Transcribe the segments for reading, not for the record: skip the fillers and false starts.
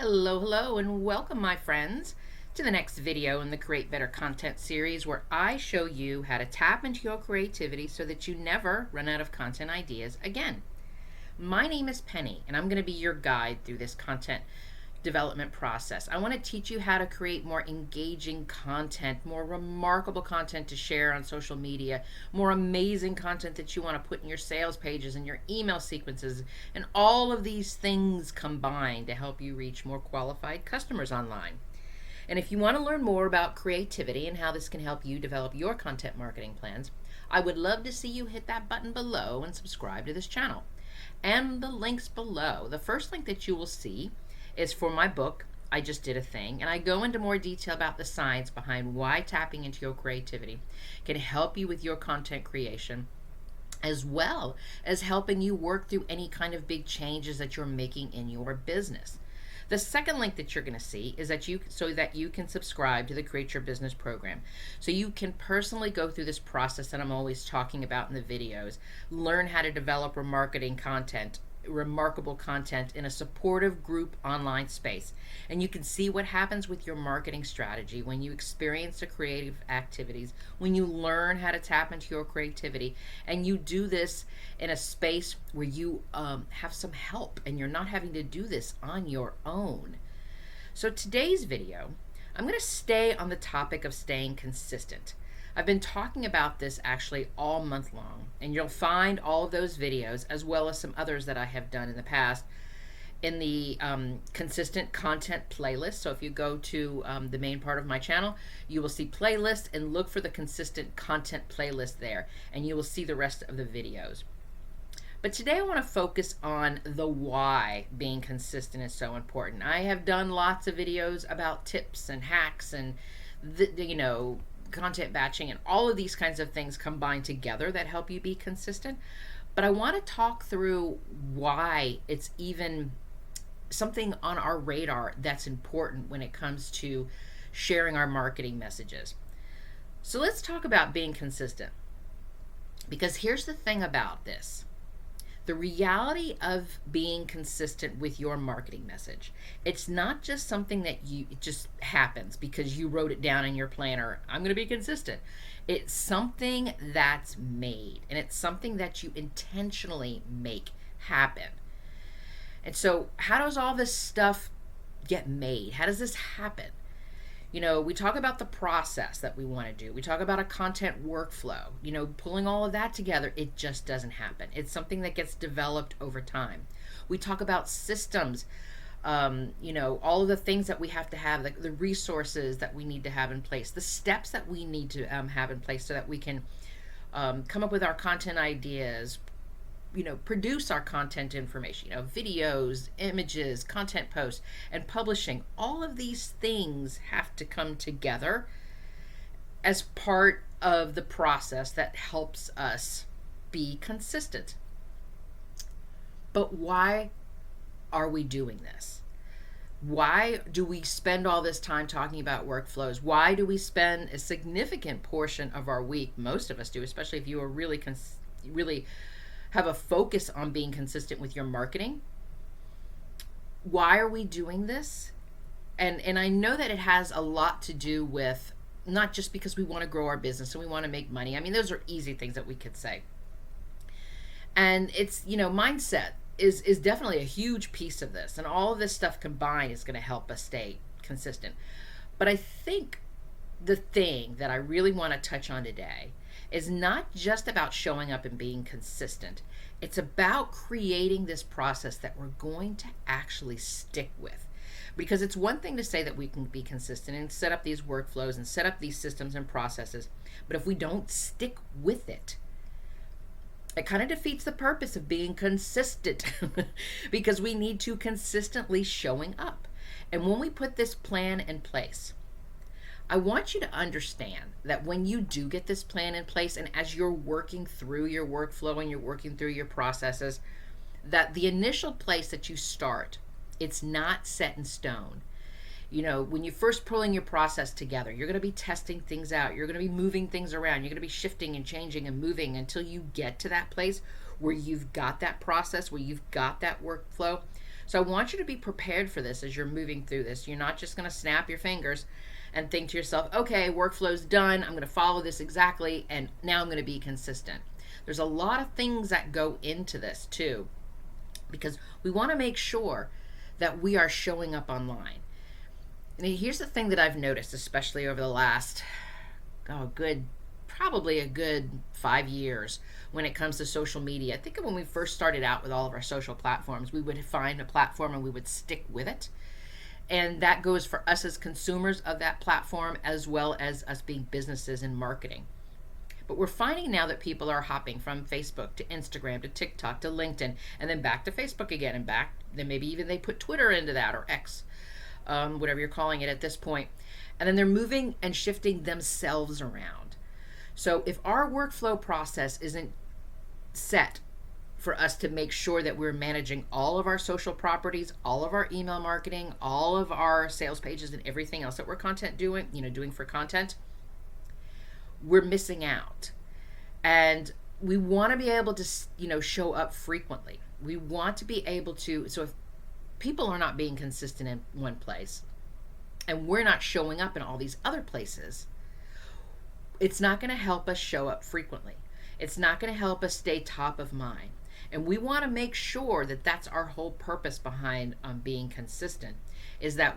Hello, and welcome, my friends, to the next video in the Create Better Content series where I show you how to tap into your creativity so that you never run out of content ideas again. My name is Penny, and I'm going to be your guide through this content development process. I want to teach you how to create more engaging content, more remarkable content to share on social media, more amazing content that you want to put in your sales pages and your email sequences, and all of these things combined to help you reach more qualified customers online. And if you want to learn more about creativity and how this can help you develop your content marketing plans, I would love to see you hit that button below and subscribe to this channel. And the links below. The first link that you will see is for my book, I Just Did a Thing, and I go into more detail about the science behind why tapping into your creativity can help you with your content creation, as well as helping you work through any kind of big changes that you're making in your business. The second link that you're going to see is that you can subscribe to the Create Your Business program. So you can personally go through this process that I'm always talking about in the videos, learn how to develop remarkable content in a supportive group online space. And you can see what happens with your marketing strategy when you experience the creative activities, when you learn how to tap into your creativity, and you do this in a space where you have some help and you're not having to do this on your own. So today's video, I'm going to stay on the topic of staying consistent. I've been talking about this actually all month long, and you'll find all of those videos as well as some others that I have done in the past in the consistent content playlist. So if you go to the main part of my channel, you will see playlists and look for the consistent content playlist there, and you will see the rest of the videos. But today I want to focus on the why being consistent is so important. I have done lots of videos about tips and hacks and content batching and all of these kinds of things combined together that help you be consistent. But I want to talk through why it's even something on our radar that's important when it comes to sharing our marketing messages. So let's talk about being consistent. Because here's the thing about this. The reality of being consistent with your marketing message. It's not just something that it just happens because you wrote it down in your planner. I'm going to be consistent. It's something that's made, and it's something that you intentionally make happen. And so how does all this stuff get made? How does this happen? We talk about the process that we want to do. We talk about a content workflow, pulling all of that together. It just doesn't happen. It's something that gets developed over time. We talk about systems, all of the things that we have to have, the resources that we need to have in place, the steps that we need to have in place so that we can come up with our content ideas, produce our content information, videos, images, content posts, and publishing. All of these things have to come together as part of the process that helps us be consistent. But why are we doing this? Why do we spend all this time talking about workflows? Why do we spend a significant portion of our week, most of us do, especially if you are really have a focus on being consistent with your marketing? Why are we doing this? And I know that it has a lot to do with not just because we want to grow our business and we want to make money. I mean, those are easy things that we could say. And it's, mindset is definitely a huge piece of this. And all of this stuff combined is going to help us stay consistent. But I think the thing that I really want to touch on today is not just about showing up and being consistent. It's about creating this process that we're going to actually stick with. Because it's one thing to say that we can be consistent and set up these workflows and set up these systems and processes, but if we don't stick with it, it kind of defeats the purpose of being consistent because we need to consistently showing up. And when we put this plan in place, I want you to understand that when you do get this plan in place, and as you're working through your workflow and you're working through your processes, that the initial place that you start, it's not set in stone. When you're first pulling your process together, you're going to be testing things out. You're going to be moving things around. You're going to be shifting and changing and moving until you get to that place where you've got that process, where you've got that workflow. So I want you to be prepared for this as you're moving through this. You're not just going to snap your fingers and think to yourself, okay, workflow's done. I'm going to follow this exactly, and now I'm going to be consistent. There's a lot of things that go into this too, because we want to make sure that we are showing up online. And here's the thing that I've noticed, especially over the last, probably a good 5 years when it comes to social media. I think when we first started out with all of our social platforms, we would find a platform and we would stick with it. And that goes for us as consumers of that platform, as well as us being businesses in marketing. But we're finding now that people are hopping from Facebook to Instagram to TikTok to LinkedIn, and then back to Facebook again, and back, then maybe even they put Twitter into that, or X, whatever you're calling it at this point. And then they're moving and shifting themselves around. So if our workflow process isn't set for us to make sure that we're managing all of our social properties, all of our email marketing, all of our sales pages, and everything else that we're doing for content, we're missing out. And we want to be able to, show up frequently. We want to be able to, so if people are not being consistent in one place and we're not showing up in all these other places, it's not going to help us show up frequently. It's not going to help us stay top of mind. And we want to make sure that that's our whole purpose behind being consistent, is that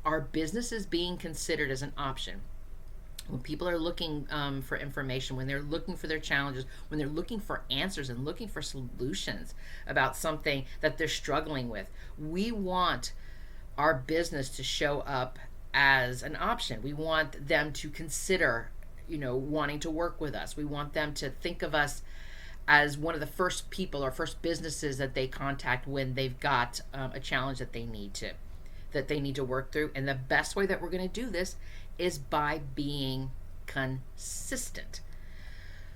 our business is being considered as an option. When people are looking for information, when they're looking for their challenges, when they're looking for answers and looking for solutions about something that they're struggling with, we want our business to show up as an option. We want them to consider, wanting to work with us. We want them to think of us as one of the first people or first businesses that they contact when they've got a challenge that they need to work through. And the best way that we're going to do this is by being consistent.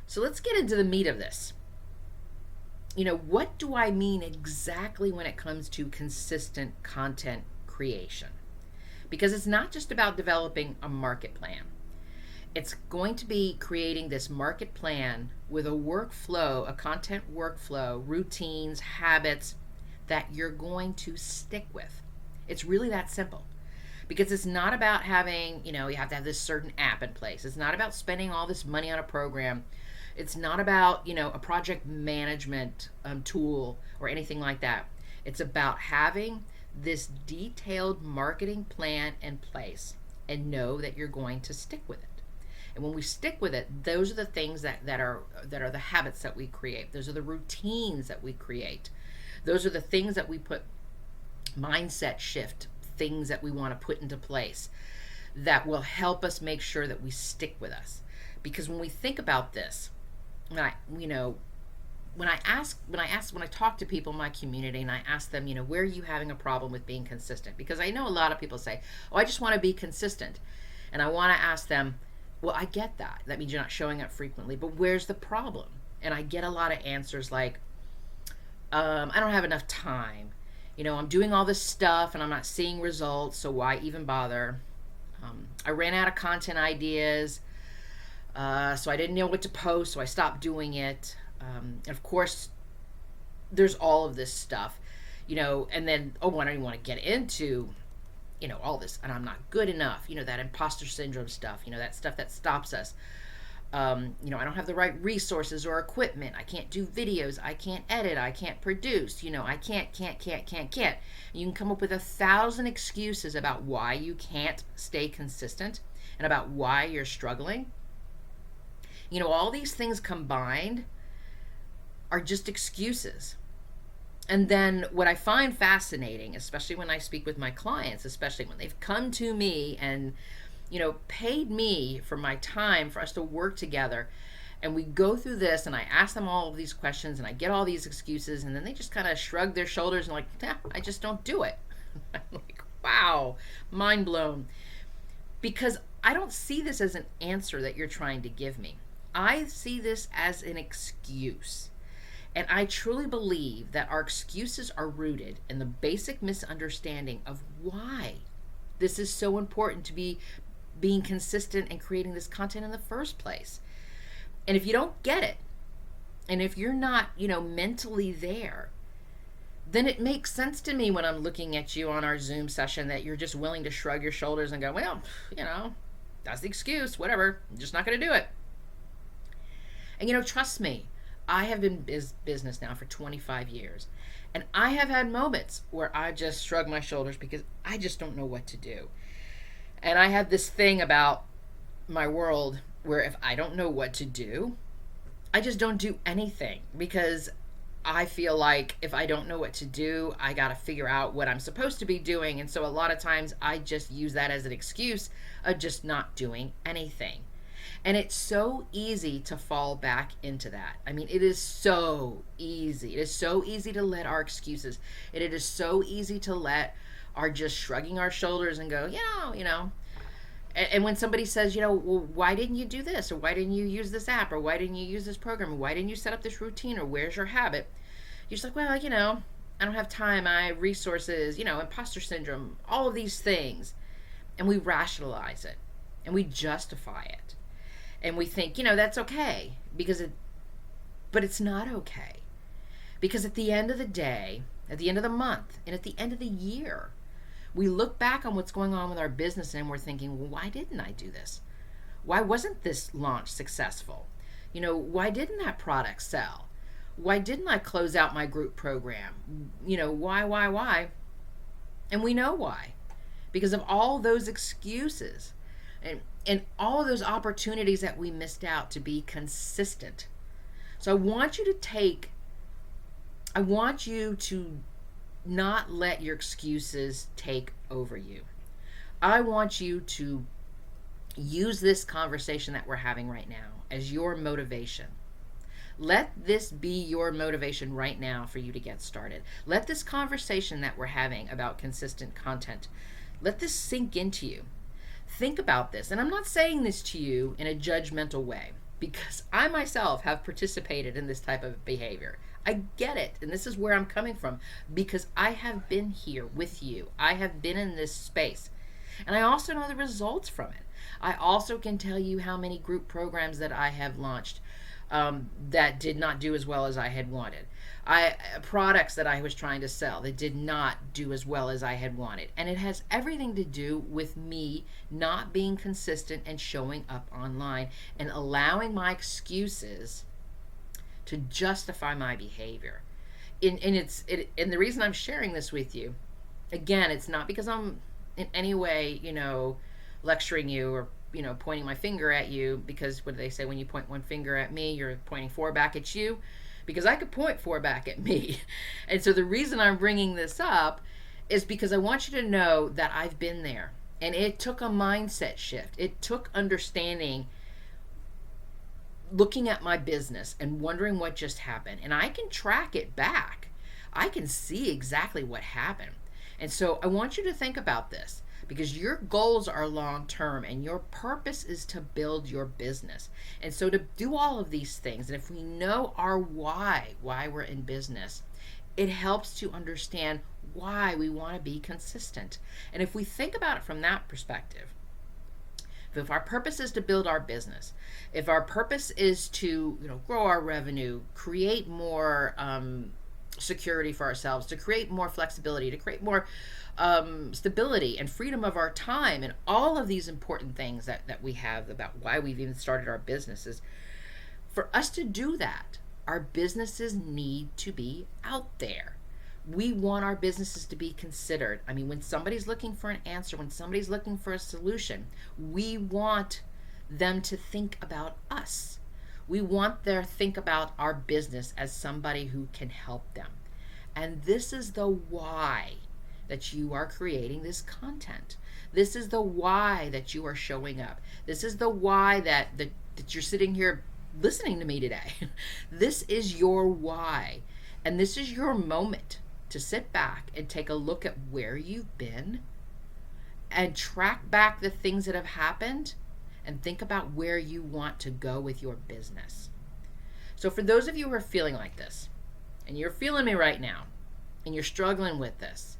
So let's get into the meat of this. What do I mean exactly when it comes to consistent content creation? Because it's not just about developing a market plan. It's going to be creating this market plan with a workflow, a content workflow, routines, habits that you're going to stick with. It's really that simple. Because it's not about having, you have to have this certain app in place. It's not about spending all this money on a program. It's not about, a project management tool or anything like that. It's about having this detailed marketing plan in place and know that you're going to stick with it. And when we stick with it, those are the things that are the habits that we create. Those are the routines that we create. Those are the things that we put mindset shift, things that we want to put into place that will help us make sure that we stick with us. Because when we think about this, when I talk to people in my community and I ask them, where are you having a problem with being consistent? Because I know a lot of people say, oh, I just want to be consistent. And I want to ask them, well, I get that. That means you're not showing up frequently, but where's the problem? And I get a lot of answers like, I don't have enough time. I'm doing all this stuff and I'm not seeing results, so why even bother? I ran out of content ideas, so I didn't know what to post, so I stopped doing it. And of course, there's all of this stuff, and then, I don't even want to get into, all this, and I'm not good enough, that imposter syndrome stuff, that stuff that stops us. I don't have the right resources or equipment. I can't do videos. I can't edit. I can't produce. I can't. You can come up with 1,000 excuses about why you can't stay consistent and about why you're struggling. All these things combined are just excuses. And then what I find fascinating, especially when I speak with my clients, especially when they've come to me and paid me for my time for us to work together, and we go through this and I ask them all of these questions and I get all these excuses, and then they just kind of shrug their shoulders and I just don't do it. I'm like, wow, mind blown. Because I don't see this as an answer that you're trying to give me. I see this as an excuse. And I truly believe that our excuses are rooted in the basic misunderstanding of why this is so important to be being consistent and creating this content in the first place. And if you don't get it, and if you're not, mentally there, then it makes sense to me when I'm looking at you on our Zoom session that you're just willing to shrug your shoulders and go, well, that's the excuse, whatever, I'm just not going to do it. And trust me, I have been business now for 25 years, and I have had moments where I just shrug my shoulders because I just don't know what to do. And I have this thing about my world where if I don't know what to do, I just don't do anything, because I feel like if I don't know what to do, I got to figure out what I'm supposed to be doing. And so a lot of times I just use that as an excuse of just not doing anything. And it's so easy to fall back into that. I mean, it is so easy. It is so easy to let our excuses, and it is so easy to let our just shrugging our shoulders and go, and when somebody says, well, why didn't you do this? Or why didn't you use this app? Or why didn't you use this program? Or why didn't you set up this routine? Or where's your habit? You're just like, well, I don't have time. I have resources, imposter syndrome, all of these things. And we rationalize it and we justify it. And we think, that's okay but it's not okay. Because at the end of the day, at the end of the month, and at the end of the year, we look back on what's going on with our business and we're thinking, well, why didn't I do this? Why wasn't this launch successful? Why didn't that product sell? Why didn't I close out my group program? Why? And we know why. Because of all those excuses and all of those opportunities that we missed out to be consistent. So I want you to not let your excuses take over you. I want you to use this conversation that we're having right now as your motivation. Let this be your motivation right now for you to get started. Let this conversation that we're having about consistent content, let this sink into you. Think about this. And I'm not saying this to you in a judgmental way, because I myself have participated in this type of behavior. I get it, and this is where I'm coming from, because I have been here with you. I have been in this space, and I also know the results from it. I also can tell you how many group programs that I have launched that did not do as well as I had wanted. Products that I was trying to sell that did not do as well as I had wanted. And it has everything to do with me not being consistent and showing up online and allowing my excuses to justify my behavior. And the reason I'm sharing this with you, again, it's not because I'm in any way, lecturing you or, pointing my finger at you, because what do they say? When you point one finger at me, you're pointing four back at you, because I could point four back at me. And so the reason I'm bringing this up is because I want you to know that I've been there, and it took a mindset shift. It took understanding, looking at my business and wondering what just happened. And I can track it back. I can see exactly what happened. And so I want you to think about this, because your goals are long term and your purpose is to build your business. And so to do all of these things, and if we know our why we're in business, it helps to understand why we want to be consistent. And if we think about it from that perspective, if our purpose is to build our business, if our purpose is to grow our revenue, create more security for ourselves, to create more flexibility, to create more stability and freedom of our time, and all of these important things that we have about why we've even started our businesses, for us to do that, our businesses need to be out there. We want our businesses to be considered. I mean, when somebody's looking for an answer, when somebody's looking for a solution, we want them to think about us. We want them to think about our business as somebody who can help them. And this is the why that you are creating this content. This is the why that you are showing up. This is the why that you're sitting here listening to me today. This is your why. And this is your moment to sit back and take a look at where you've been and track back the things that have happened and think about where you want to go with your business. So for those of you who are feeling like this, and you're feeling me right now, and you're struggling with this,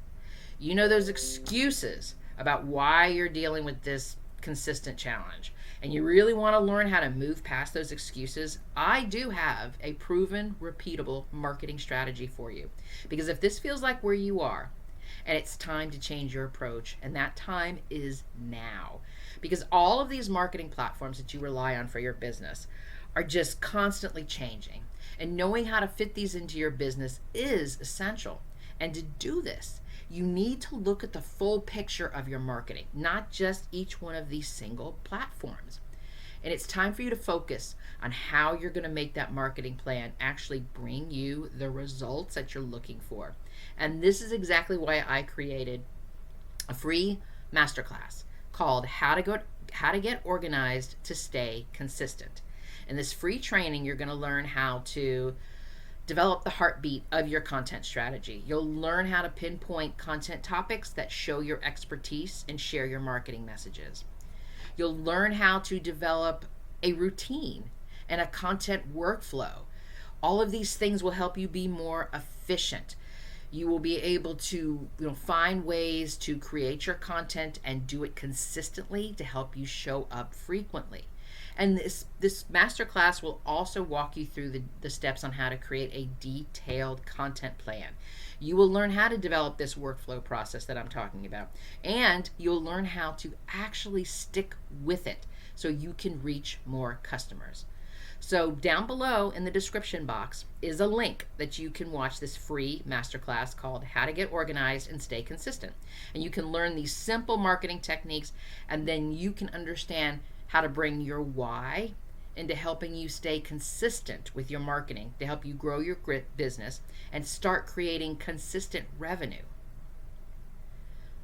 those excuses about why you're dealing with this consistent challenge, and you really want to learn how to move past those excuses, I do have a proven, repeatable marketing strategy for you. Because if this feels like where you are, and it's time to change your approach, and that time is now. Because all of these marketing platforms that you rely on for your business are just constantly changing. And knowing how to fit these into your business is essential. And to do this, you need to look at the full picture of your marketing, not just each one of these single platforms. And it's time for you to focus on how you're going to make that marketing plan actually bring you the results that you're looking for. And this is exactly why I created a free masterclass called How to Get Organized to Stay Consistent. In this free training, you're going to learn how to develop the heartbeat of your content strategy. You'll learn how to pinpoint content topics that show your expertise and share your marketing messages. You'll learn how to develop a routine and a content workflow. All of these things will help you be more efficient. You will be able to find ways to create your content and do it consistently to help you show up frequently. And this masterclass will also walk you through the steps on how to create a detailed content plan. You will learn how to develop this workflow process that I'm talking about. And you'll learn how to actually stick with it so you can reach more customers. So down below in the description box is a link that you can watch this free masterclass called How to Get Organized and Stay Consistent. And you can learn these simple marketing techniques, and then you can understand how to bring your why into helping you stay consistent with your marketing to help you grow your business and start creating consistent revenue.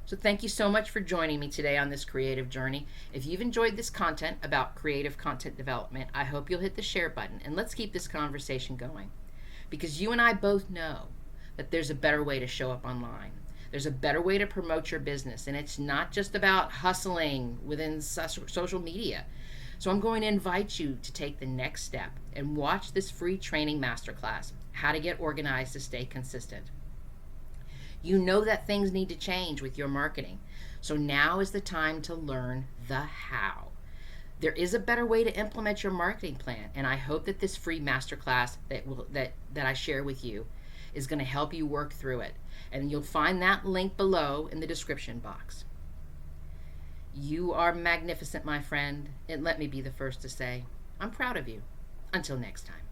So thank you so much for joining me today on this creative journey. If you've enjoyed this content about creative content development, I hope you'll hit the share button and let's keep this conversation going. Because you and I both know that there's a better way to show up online. There's a better way to promote your business, and it's not just about hustling within social media. So I'm going to invite you to take the next step and watch this free training masterclass, How to Get Organized to Stay Consistent. You know that things need to change with your marketing. So now is the time to learn the how. There is a better way to implement your marketing plan, and I hope that this free masterclass that I share with you is going to help you work through it. And you'll find that link below in the description box. You are magnificent, my friend, and let me be the first to say, I'm proud of you. Until next time.